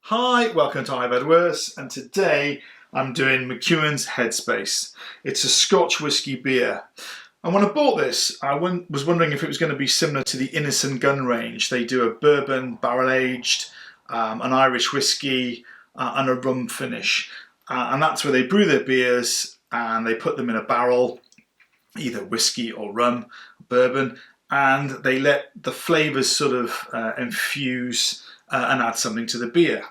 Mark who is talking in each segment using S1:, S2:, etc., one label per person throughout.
S1: Hi, welcome to I've Had Worse, and today I'm doing McEwan's Headspace. It's a Scotch whisky beer. And when I bought this, I was wondering if it was going to be similar to the Innocent Gun range. They do a bourbon, barrel-aged, an Irish whisky, and a rum finish. And that's where they brew their beers, and they put them in a barrel, either whisky or rum, bourbon, and they let the flavours sort of infuse and add something to the beer.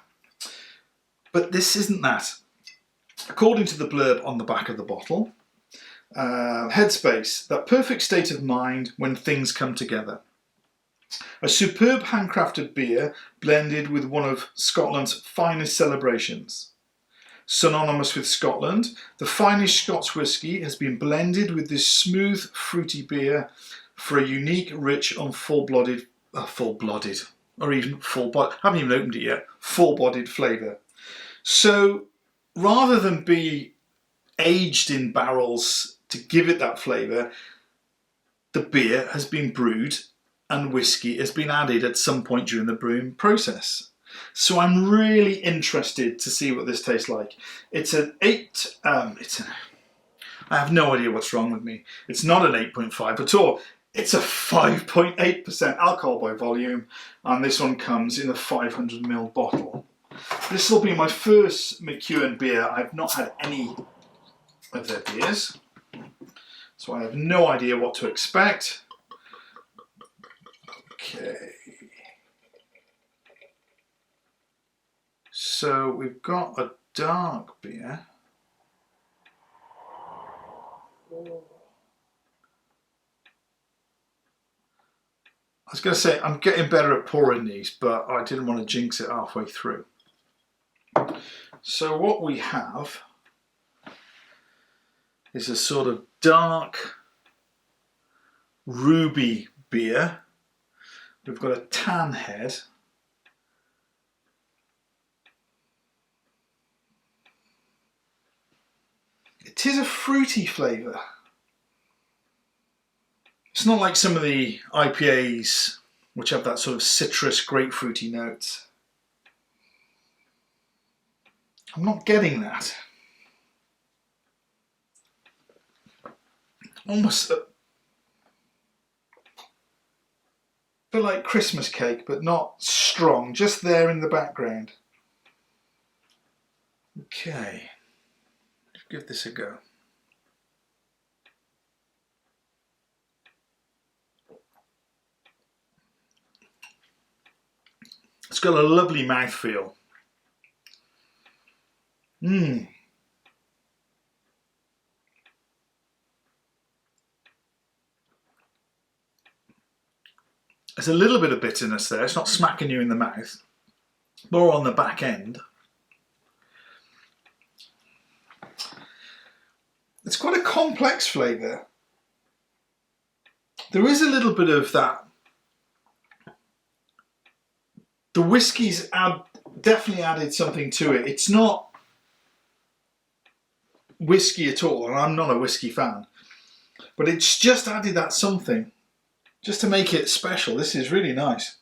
S1: But this isn't that. According to the blurb on the back of the bottle, Headspace, that perfect state of mind when things come together. A superb handcrafted beer blended with one of Scotland's finest celebrations. Synonymous with Scotland, the finest Scotch whisky has been blended with this smooth, fruity beer for a unique, rich and full-bodied, or even full-bodied, I haven't even opened it yet, full-bodied flavour. So rather than be aged in barrels to give it that flavour, the beer has been brewed and whiskey has been added at some point during the brewing process. So I'm really interested to see what this tastes like. It's an 8, I have no idea what's wrong with me. It's not an 8.5 at all. It's a 5.8% alcohol by volume, and this one comes in a 500ml bottle. This will be my first McEwan beer. I've not had any of their beers, so I have no idea what to expect. Okay. So we've got a dark beer. I was going to say I'm getting better at pouring these, but I didn't want to jinx it halfway through. So what we have is a sort of dark ruby beer. We've got a tan head. It is a fruity flavour. It's not like some of the IPAs which have that sort of citrus grapefruity note. I'm not getting that. Almost a bit like Christmas cake, but not strong, just there in the background. Okay, let's give this a go. It's got a lovely mouthfeel. There's a little bit of bitterness there. It's not smacking you in the mouth, more on the back end. It's quite a complex flavour. There is a little bit of that. The whiskey's definitely added something to it. It's not whiskey at all, and I'm not a whiskey fan, but it's just added that something just to make it special. This is really nice.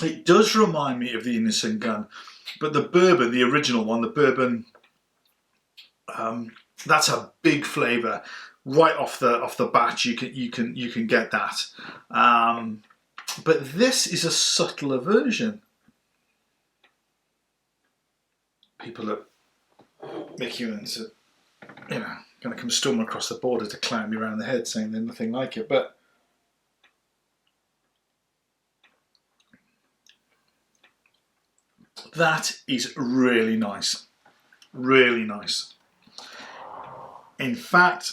S1: It does remind me of the Innocent Gun, but the bourbon, the original one, the bourbon, that's a big flavour. Right off the bat, you can get that. But this is a subtler version. People at McEwan's are, going to come storming across the border to clown me around the head saying they're nothing like it. But that is really nice. Really nice. In fact,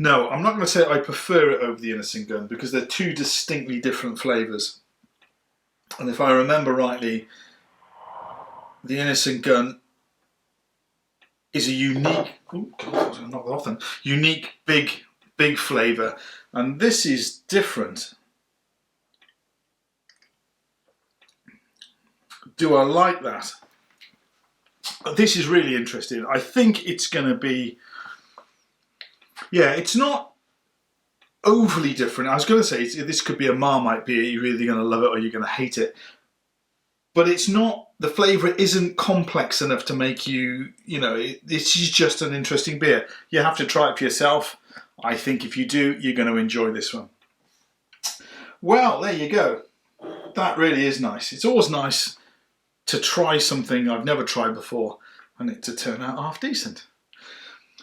S1: no, I'm not going to say I prefer it over the Innocent Gun because they're two distinctly different flavours. And if I remember rightly, the Innocent Gun is a unique, unique big flavour, and this is different. Do I like that? This is really interesting. I think it's going to be Yeah, it's not overly different. I was going to say this could be a Marmite beer. You're either going to love it or you're going to hate it. But it's not, the flavour isn't complex enough to make you, this is just an interesting beer. You have to try it for yourself. I think if you do, you're going to enjoy this one. Well, there you go. That really is nice. It's always nice to try something I've never tried before and it to turn out half decent.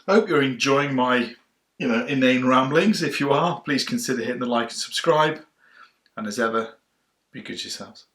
S1: I hope you're enjoying my, inane ramblings. If you are, please consider hitting the like and subscribe. And as ever, be good to yourselves.